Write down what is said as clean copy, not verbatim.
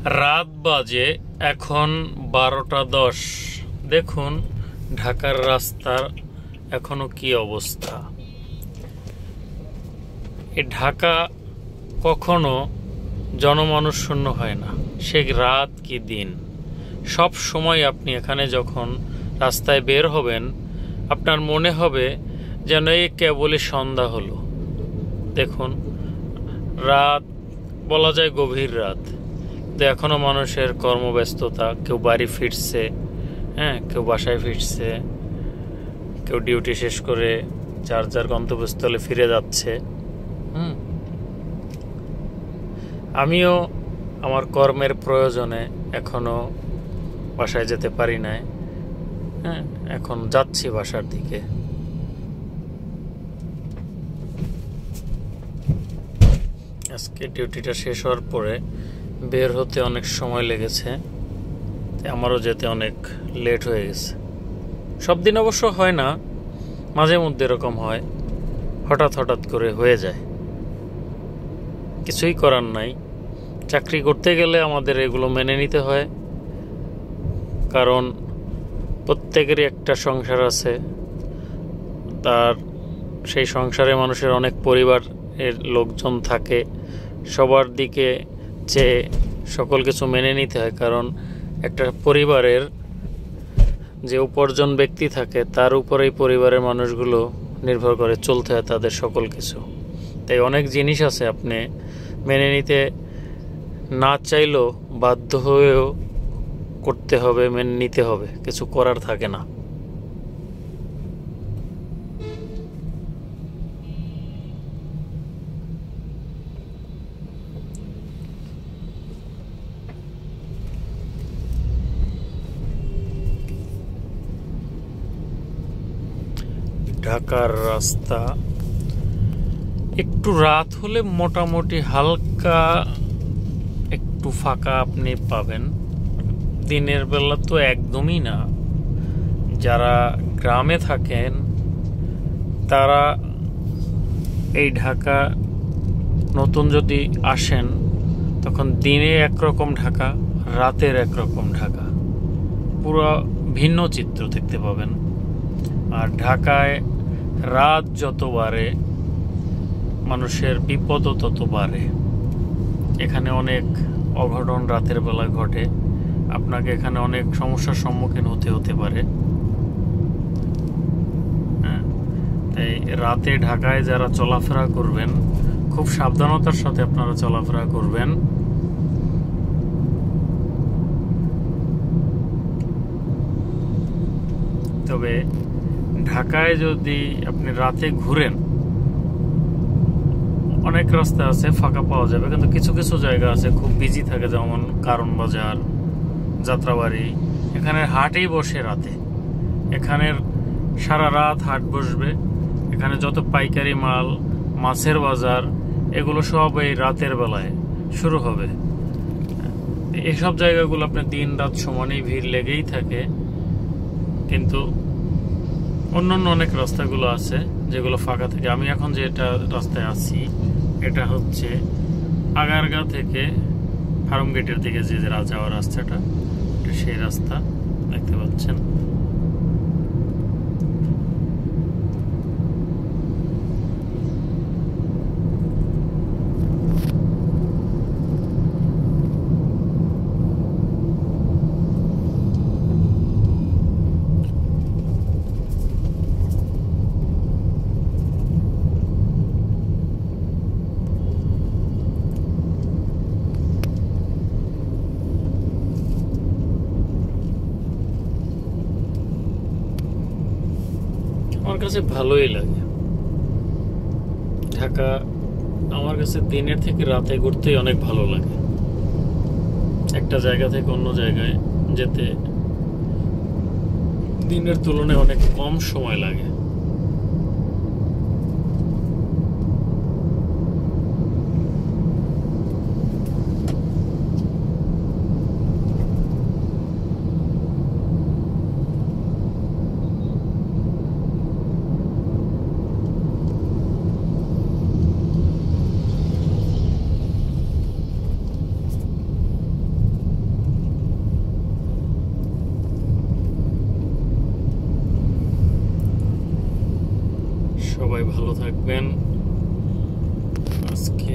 রাত বাজে এখন 12টা 10। দেখুন ঢাকার রাস্তার এখনো কি অবস্থা। এই ঢাকা কখনো জনমানুষ শূন্য হয় না, সে রাত কি দিন, সব সময় আপনি এখানে যখন রাস্তায় বের হবেন আপনার মনে হবে যেন এই কেবলই সন্ধ্যা হলো। দেখুন রাত বলা যায় গভীর রাত, তো এখনও মানুষের কর্মব্যস্ততা, কেউ বাড়ি ফিরছে, কেউ বাসায় ফিরছে, কেউ ডিউটি শেষ করে যার যার গন্তব্যস্থলে ফিরে যাচ্ছে। আমিও আমার কর্মের প্রয়োজনে এখনো বাসায় যেতে পারি নাই, এখন যাচ্ছি বাসার দিকে। আজকে ডিউটিটা শেষ হওয়ার পরে বের হতে অনেক সময় লেগেছে, আমারও যেতে অনেক লেট হয়ে গেছে। সব দিন অবশ্য হয় না, মাঝে মধ্যে এরকম হয়, হঠাৎ হঠাৎ করে হয়ে যায়, কিছুই করার নাই। চাকরি করতে গেলে আমাদের এগুলো মেনে নিতে হয়, কারণ প্রত্যেকেরই একটা সংসার আছে, তার সেই সংসারে মানুষের অনেক পরিবারের লোকজন থাকে, সবার দিকে চেয়ে সকল কিছু মেনে নিতে হয়। কারণ একটা পরিবারের যে উপার্জন ব্যক্তি থাকে তার উপরেই পরিবারের মানুষগুলো নির্ভর করে, চলতে হয় তাদের সকল কিছু। তাই অনেক জিনিস আছে আপনি মেনে নিতে না চাইলেও বাধ্য হয়েও করতে হবে, মেনে নিতে হবে, কিছু করার থাকে না। ঢাকার রাস্তা একটু রাত হলে মোটামুটি হালকা একটু ফাঁকা আপনি পাবেন, দিনের বেলা তো একদমই না। যারা গ্রামে থাকেন তারা এই ঢাকা নতুন যদি আসেন তখন দিনে একরকম ঢাকা, রাতের একরকম ঢাকা, পুরো ভিন্ন চিত্র দেখতে পাবেন। আর ঢাকায় রাত যত বাড়ে মানুষের বিপদও তত বাড়ে। এখানে অনেক অঘটন রাতের বেলা ঘটে, আপনাকে এখানে অনেক সমস্যার সম্মুখীন হতে পারে। তাই রাতে ঢাকায় যারা চলাফেরা করবেন খুব সাবধানতার সাথে আপনারা চলাফেরা করবেন। তবে ঢাকায় যদি আপনি রাতে ঘুরেন, অনেক রাস্তা আছে ফাঁকা পাওয়া যাবে, কিন্তু কিছু কিছু জায়গা আছে খুব বিজি থাকে, যেমন কারণ বাজার, যাত্রাবাড়ি, এখানে হাটই বসে রাতে, এখানের সারা রাত হাট বসবে। এখানে যত পাইকারি মাল, মাছের বাজার, এগুলো সব এই রাতের বেলায় শুরু হবে। এইসব জায়গাগুলো আপনার দিন রাত সমানই ভিড় লেগেই থাকে। কিন্তু অন্যান্য অনেক রাস্তাগুলো আছে যেগুলো ফাঁকা থাকে। আমি এখন যেটা রাস্তায় আছি এটা হচ্ছে আগারগাঁ থেকে ফার্ম গেটের দিকে যে যাওয়ার রাস্তাটা, এটা সেই রাস্তা দেখতে পাচ্ছেন। আমার কাছে ভালোই লাগে ঢাকা। আমার কাছে দিনের থেকে রাতে ঘুরতেই অনেক ভালো লাগে। একটা জায়গা থেকে অন্য জায়গায় যেতে দিনের তুলনায় অনেক কম সময় লাগে। সবাই ভালো থাকবেন। আজকে